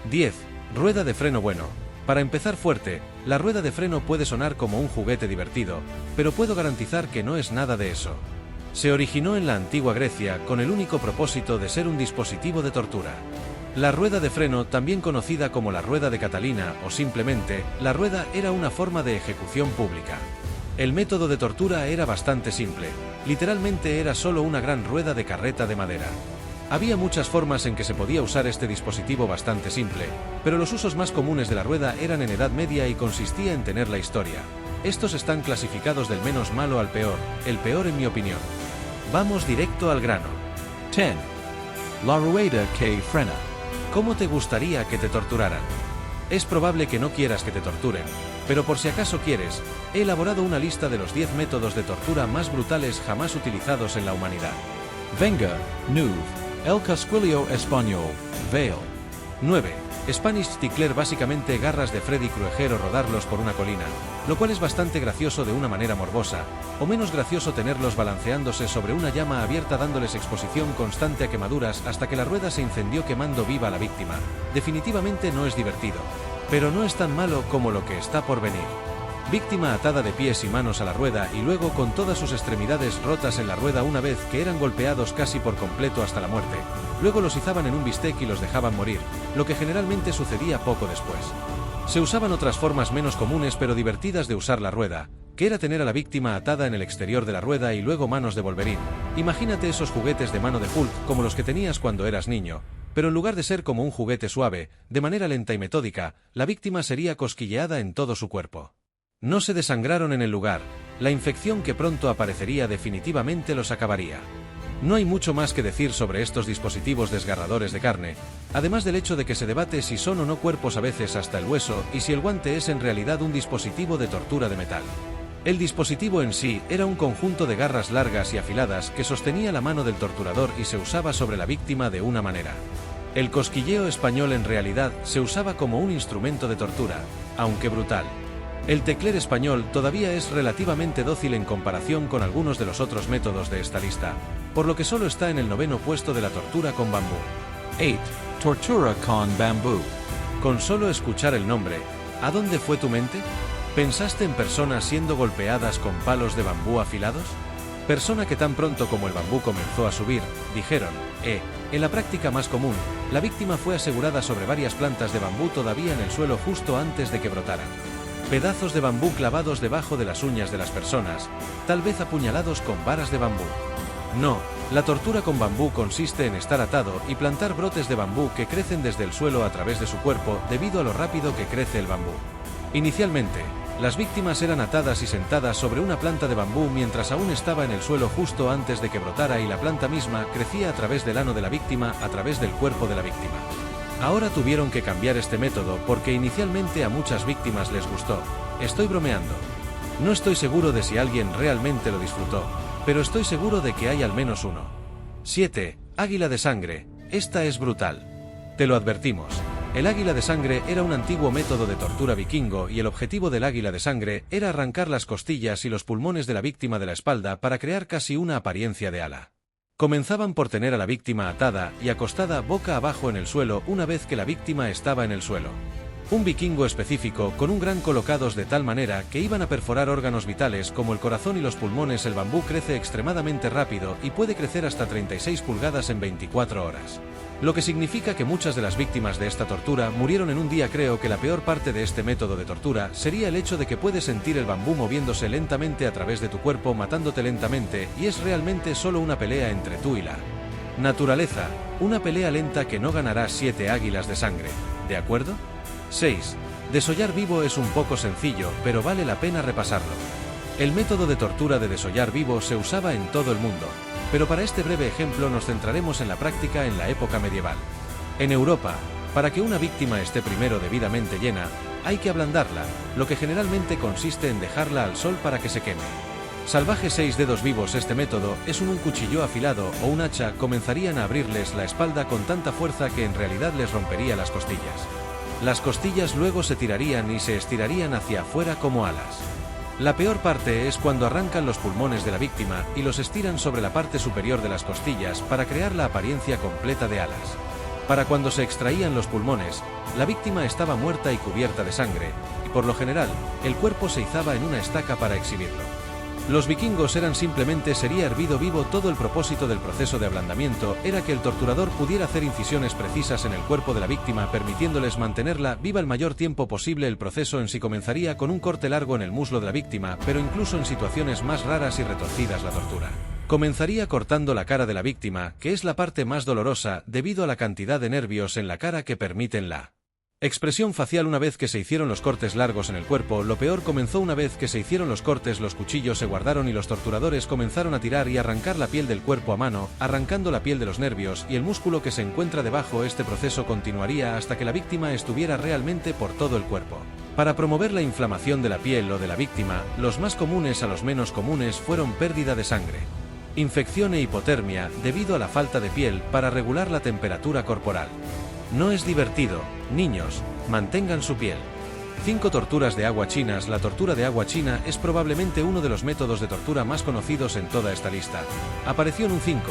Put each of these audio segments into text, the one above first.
10. Rueda de freno bueno. Para empezar fuerte, la rueda de freno puede sonar como un juguete divertido, pero puedo garantizar que no es nada de eso. Se originó en la antigua Grecia con el único propósito de ser un dispositivo de tortura. La rueda de freno, también conocida como la rueda de Catalina o simplemente la rueda, era una forma de ejecución pública. El método de tortura era bastante simple, literalmente era solo una gran rueda de carreta de madera. Había muchas formas en que se podía usar este dispositivo bastante simple, pero los usos más comunes de la rueda eran en Edad Media y consistía en tener la historia. Estos están clasificados del menos malo al peor, el peor en mi opinión. Vamos directo al grano. 10. La rueda que frena. ¿Cómo te gustaría que te torturaran? Es probable que no quieras que te torturen, pero por si acaso quieres, he elaborado una lista de los 10 métodos de tortura más brutales jamás utilizados en la humanidad. Venga, 9. El casquillo español, Veil. 9. Spanish Tickler, básicamente garras de Freddy Krueger o rodarlos por una colina, lo cual es bastante gracioso de una manera morbosa, o menos gracioso tenerlos balanceándose sobre una llama abierta dándoles exposición constante a quemaduras hasta que la rueda se incendió quemando viva a la víctima. Definitivamente no es divertido, pero no es tan malo como lo que está por venir. Víctima atada de pies y manos a la rueda y luego con todas sus extremidades rotas en la rueda una vez que eran golpeados casi por completo hasta la muerte. Luego los izaban en un bistec y los dejaban morir, lo que generalmente sucedía poco después. Se usaban otras formas menos comunes pero divertidas de usar la rueda, que era tener a la víctima atada en el exterior de la rueda y luego manos de Wolverine. Imagínate esos juguetes de mano de Hulk como los que tenías cuando eras niño, pero en lugar de ser como un juguete suave, de manera lenta y metódica, la víctima sería cosquilleada en todo su cuerpo. No se desangraron en el lugar, la infección que pronto aparecería definitivamente los acabaría. No hay mucho más que decir sobre estos dispositivos desgarradores de carne, además del hecho de que se debate si son o no cuerpos a veces hasta el hueso y si el guante es en realidad un dispositivo de tortura de metal. El dispositivo en sí era un conjunto de garras largas y afiladas que sostenía la mano del torturador y se usaba sobre la víctima de una manera. El cosquilleo español en realidad se usaba como un instrumento de tortura, aunque brutal. El tecler español todavía es relativamente dócil en comparación con algunos de los otros métodos de esta lista, por lo que solo está en el 9º puesto de la tortura con bambú. 8. Tortura con bambú. Con solo escuchar el nombre, ¿a dónde fue tu mente? ¿Pensaste en personas siendo golpeadas con palos de bambú afilados? Persona que tan pronto como el bambú comenzó a subir, dijeron, en la práctica más común, la víctima fue asegurada sobre varias plantas de bambú todavía en el suelo justo antes de que brotaran. Pedazos de bambú clavados debajo de las uñas de las personas, tal vez apuñalados con varas de bambú. No, la tortura con bambú consiste en estar atado y plantar brotes de bambú que crecen desde el suelo a través de su cuerpo debido a lo rápido que crece el bambú. Inicialmente, las víctimas eran atadas y sentadas sobre una planta de bambú mientras aún estaba en el suelo justo antes de que brotara y la planta misma crecía a través del ano de la víctima a través del cuerpo de la víctima. Ahora tuvieron que cambiar este método porque inicialmente a muchas víctimas les gustó. Estoy bromeando. No estoy seguro de si alguien realmente lo disfrutó, pero estoy seguro de que hay al menos uno. 7. Águila de sangre. Esta es brutal. Te lo advertimos. El águila de sangre era un antiguo método de tortura vikingo y el objetivo del águila de sangre era arrancar las costillas y los pulmones de la víctima de la espalda para crear casi una apariencia de ala. Comenzaban por tener a la víctima atada y acostada boca abajo en el suelo una vez que la víctima estaba en el suelo. Un vikingo específico con un gran colocados de tal manera que iban a perforar órganos vitales como el corazón y los pulmones. El bambú crece extremadamente rápido y puede crecer hasta 36 pulgadas en 24 horas. Lo que significa que muchas de las víctimas de esta tortura murieron en un día. Creo que la peor parte de este método de tortura sería el hecho de que puedes sentir el bambú moviéndose lentamente a través de tu cuerpo matándote lentamente y es realmente solo una pelea entre tú y la naturaleza, una pelea lenta que no ganará 7 águilas de sangre, ¿de acuerdo? 6. Desollar vivo es un poco sencillo, pero vale la pena repasarlo. El método de tortura de desollar vivo se usaba en todo el mundo, pero para este breve ejemplo nos centraremos en la práctica en la época medieval. En Europa, para que una víctima esté primero debidamente llena, hay que ablandarla, lo que generalmente consiste en dejarla al sol para que se queme. Salvaje 6 dedos vivos. Este método es un cuchillo afilado o un hacha. Comenzarían a abrirles la espalda con tanta fuerza que en realidad les rompería las costillas. Las costillas luego se tirarían y se estirarían hacia afuera como alas. La peor parte es cuando arrancan los pulmones de la víctima y los estiran sobre la parte superior de las costillas para crear la apariencia completa de alas. Para cuando se extraían los pulmones, la víctima estaba muerta y cubierta de sangre, y por lo general, el cuerpo se izaba en una estaca para exhibirlo. Los vikingos eran simplemente sería hervido vivo. Todo el propósito del proceso de ablandamiento era que el torturador pudiera hacer incisiones precisas en el cuerpo de la víctima, permitiéndoles mantenerla viva el mayor tiempo posible. El proceso en sí comenzaría con un corte largo en el muslo de la víctima, pero incluso en situaciones más raras y retorcidas la tortura comenzaría cortando la cara de la víctima, que es la parte más dolorosa debido a la cantidad de nervios en la cara que permiten la expresión facial. Una vez que se hicieron los cortes largos en el cuerpo, lo peor comenzó. Una vez que se hicieron los cortes, los cuchillos se guardaron y los torturadores comenzaron a tirar y arrancar la piel del cuerpo a mano, arrancando la piel de los nervios y el músculo que se encuentra debajo. Este proceso continuaría hasta que la víctima estuviera realmente por todo el cuerpo. Para promover la inflamación de la piel o de la víctima, los más comunes a los menos comunes fueron pérdida de sangre, infección e hipotermia debido a la falta de piel. Para regular la temperatura corporal. No es divertido, niños, mantengan su piel. 5 torturas de agua chinas. La tortura de agua china es probablemente uno de los métodos de tortura más conocidos en toda esta lista. Apareció en un 5.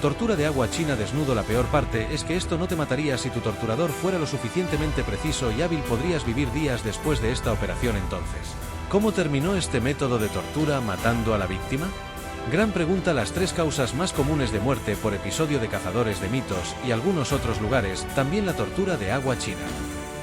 Tortura de agua china desnudo. La peor parte es que esto no te mataría si tu torturador fuera lo suficientemente preciso y hábil. Podrías vivir días después de esta operación. Entonces, ¿cómo terminó este método de tortura? ¿Matando a la víctima? Gran pregunta. Las 3 causas más comunes de muerte por episodio de cazadores de mitos y algunos otros lugares. También la tortura de agua china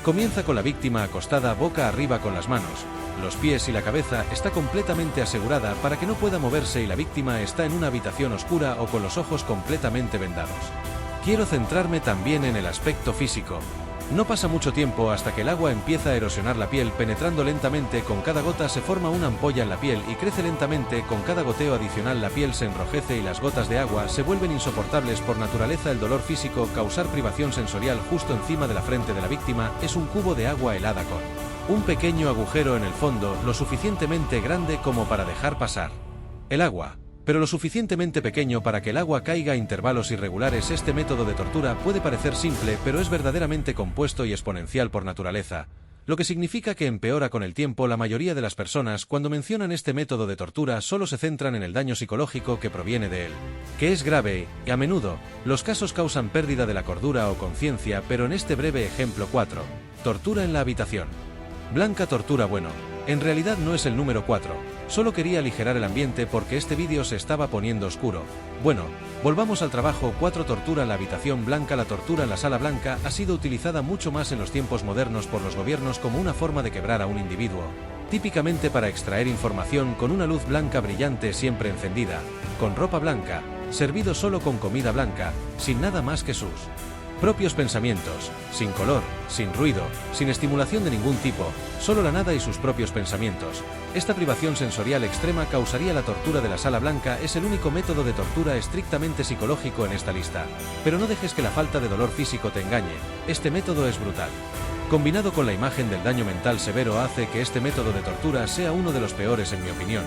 comienza con la víctima acostada boca arriba con las manos, los pies y la cabeza está completamente asegurada para que no pueda moverse y la víctima está en una habitación oscura o con los ojos completamente vendados. Quiero centrarme también en el aspecto físico. No pasa mucho tiempo hasta que el agua empieza a erosionar la piel, penetrando lentamente. Con cada gota se forma una ampolla en la piel y crece lentamente. Con cada goteo adicional la piel se enrojece y las gotas de agua se vuelven insoportables por naturaleza. El dolor físico, causar privación sensorial. Justo encima de la frente de la víctima es un cubo de agua helada con un pequeño agujero en el fondo, lo suficientemente grande como para dejar pasar el agua, pero lo suficientemente pequeño para que el agua caiga a intervalos irregulares. Este método de tortura puede parecer simple, pero es verdaderamente compuesto y exponencial por naturaleza, lo que significa que empeora con el tiempo. La mayoría de las personas cuando mencionan este método de tortura solo se centran en el daño psicológico que proviene de él, que es grave, y a menudo, los casos causan pérdida de la cordura o conciencia. Pero en este breve ejemplo 4, tortura en la habitación blanca. Tortura. Bueno, en realidad no es el número 4, solo quería aligerar el ambiente porque este vídeo se estaba poniendo oscuro. Bueno, volvamos al trabajo. 4. Tortura en la habitación blanca. La tortura en la sala blanca ha sido utilizada mucho más en los tiempos modernos por los gobiernos como una forma de quebrar a un individuo, típicamente para extraer información. Con una luz blanca brillante siempre encendida, con ropa blanca, servido solo con comida blanca, sin nada más que sus propios pensamientos, sin color, sin ruido, sin estimulación de ningún tipo, solo la nada y sus propios pensamientos. Esta privación sensorial extrema causaría la tortura de la sala blanca. Es el único método de tortura estrictamente psicológico en esta lista. Pero no dejes que la falta de dolor físico te engañe, este método es brutal. Combinado con la imagen del daño mental severo hace que este método de tortura sea uno de los peores en mi opinión.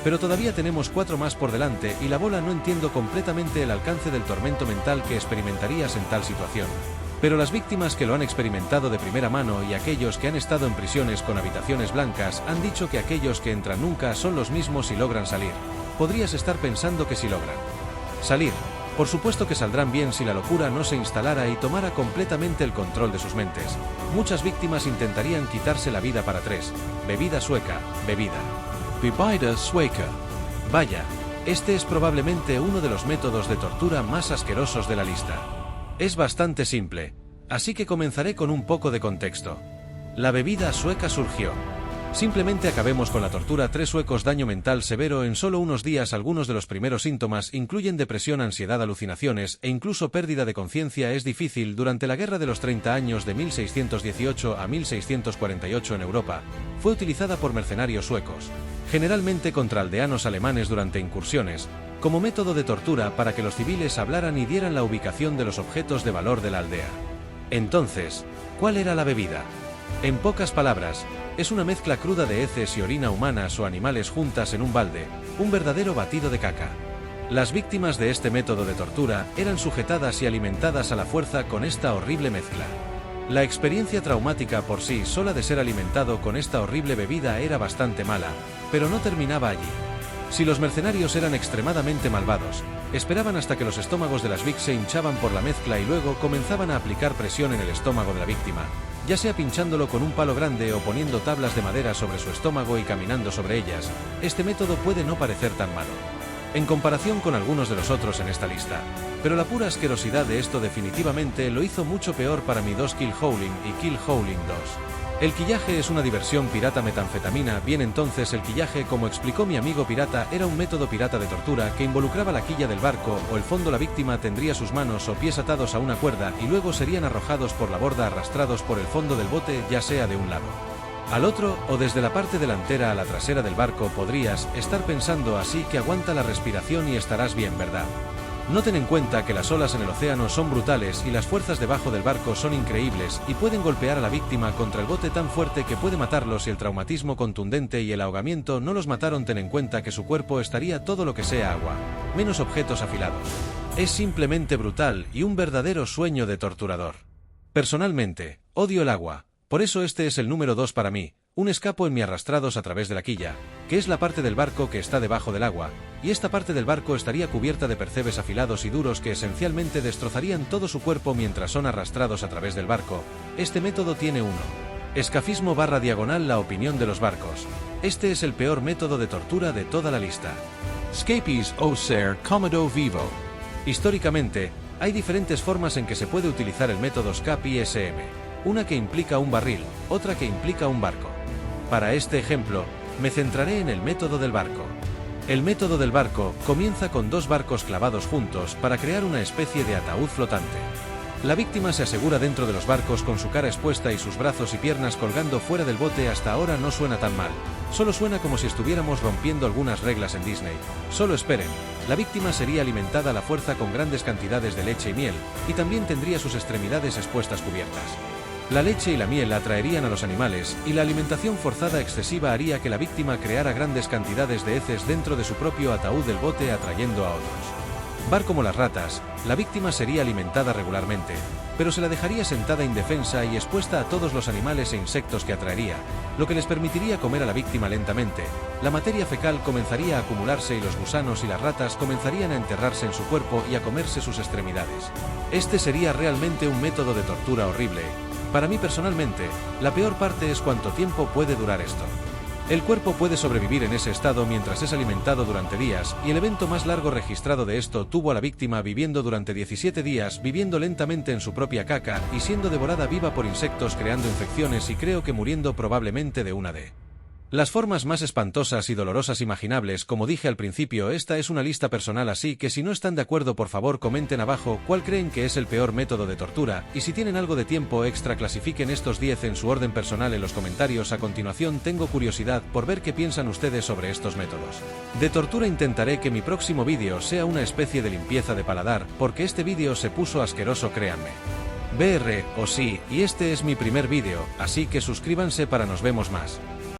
Pero todavía tenemos 4 más por delante y la bola. No entiendo completamente el alcance del tormento mental que experimentarías en tal situación. Pero las víctimas que lo han experimentado de primera mano y aquellos que han estado en prisiones con habitaciones blancas han dicho que aquellos que entran nunca son los mismos y logran salir. Podrías estar pensando que si logran salir, por supuesto que saldrán bien si la locura no se instalara y tomara completamente el control de sus mentes. Muchas víctimas intentarían quitarse la vida para 3. Bebida sueca. Bebida sueca. Vaya, este es probablemente uno de los métodos de tortura más asquerosos de la lista. Es bastante simple, así que comenzaré con un poco de contexto. La bebida sueca surgió. Simplemente acabemos con la tortura. 3 suecos. Daño mental severo en solo unos días. Algunos de los primeros síntomas incluyen depresión, ansiedad, alucinaciones e incluso pérdida de conciencia. Es difícil. Durante la Guerra de los 30 años de 1618 a 1648 en Europa, fue utilizada por mercenarios suecos, generalmente contra aldeanos alemanes durante incursiones, como método de tortura para que los civiles hablaran y dieran la ubicación de los objetos de valor de la aldea. Entonces, ¿cuál era la bebida? En pocas palabras, es una mezcla cruda de heces y orina humanas o animales juntas en un balde, un verdadero batido de caca. Las víctimas de este método de tortura eran sujetadas y alimentadas a la fuerza con esta horrible mezcla. La experiencia traumática por sí sola de ser alimentado con esta horrible bebida era bastante mala, pero no terminaba allí. Si los mercenarios eran extremadamente malvados, esperaban hasta que los estómagos de las víctimas se hinchaban por la mezcla y luego comenzaban a aplicar presión en el estómago de la víctima, ya sea pinchándolo con un palo grande o poniendo tablas de madera sobre su estómago y caminando sobre ellas. Este método puede no parecer tan malo en comparación con algunos de los otros en esta lista, pero la pura asquerosidad de esto definitivamente lo hizo mucho peor para mi 2 Kill Howling y Kill Howling 2. El quillaje es una diversión pirata metanfetamina. Bien, entonces el quillaje, como explicó mi amigo pirata, era un método pirata de tortura que involucraba la quilla del barco o el fondo. La víctima tendría sus manos o pies atados a una cuerda y luego serían arrojados por la borda, arrastrados por el fondo del bote, ya sea de un lado al otro o desde la parte delantera a la trasera del barco. Podrías estar pensando: así que aguanta la respiración y estarás bien, ¿verdad? Noten en cuenta que las olas en el océano son brutales y las fuerzas debajo del barco son increíbles y pueden golpear a la víctima contra el bote tan fuerte que puede matarlos, y el traumatismo contundente y el ahogamiento no los mataron. Ten en cuenta que su cuerpo estaría todo lo que sea agua, menos objetos afilados. Es simplemente brutal y un verdadero sueño de torturador. Personalmente, odio el agua. Por eso este es el número 2 para mí. Un escapo en mi arrastrados a través de la quilla, que es la parte del barco que está debajo del agua, y esta parte del barco estaría cubierta de percebes afilados y duros que esencialmente destrozarían todo su cuerpo mientras son arrastrados a través del barco. Este método tiene uno. Escafismo / diagonal. La opinión de los barcos. Este es el peor método de tortura de toda la lista. Escapes o ser cómodo vivo. Históricamente, hay diferentes formas en que se puede utilizar el método SCAP-ISM. Una que implica un barril, otra que implica un barco. Para este ejemplo, me centraré en el método del barco. El método del barco comienza con 2 barcos clavados juntos para crear una especie de ataúd flotante. La víctima se asegura dentro de los barcos con su cara expuesta y sus brazos y piernas colgando fuera del bote. Hasta ahora no suena tan mal. Solo suena como si estuviéramos rompiendo algunas reglas en Disney. Solo esperen. La víctima sería alimentada a la fuerza con grandes cantidades de leche y miel, y también tendría sus extremidades expuestas cubiertas. La leche y la miel atraerían a los animales, y la alimentación forzada excesiva haría que la víctima creara grandes cantidades de heces dentro de su propio ataúd del bote, atrayendo a otros. Bar como las ratas, la víctima sería alimentada regularmente, pero se la dejaría sentada indefensa y expuesta a todos los animales e insectos que atraería, lo que les permitiría comer a la víctima lentamente. La materia fecal comenzaría a acumularse y los gusanos y las ratas comenzarían a enterrarse en su cuerpo y a comerse sus extremidades. Este sería realmente un método de tortura horrible. Para mí personalmente, la peor parte es cuánto tiempo puede durar esto. El cuerpo puede sobrevivir en ese estado mientras es alimentado durante días, y el evento más largo registrado de esto tuvo a la víctima viviendo durante 17 días, viviendo lentamente en su propia caca y siendo devorada viva por insectos, creando infecciones y creo que muriendo probablemente de una de las formas más espantosas y dolorosas imaginables. Como dije al principio, esta es una lista personal, así que si no están de acuerdo, por favor comenten abajo cuál creen que es el peor método de tortura, y si tienen algo de tiempo extra clasifiquen estos 10 en su orden personal en los comentarios. A continuación tengo curiosidad por ver qué piensan ustedes sobre estos métodos de tortura. Intentaré que mi próximo vídeo sea una especie de limpieza de paladar, porque este vídeo se puso asqueroso, créanme. BR o sí, y este es mi primer vídeo, así que suscríbanse para nos vemos más.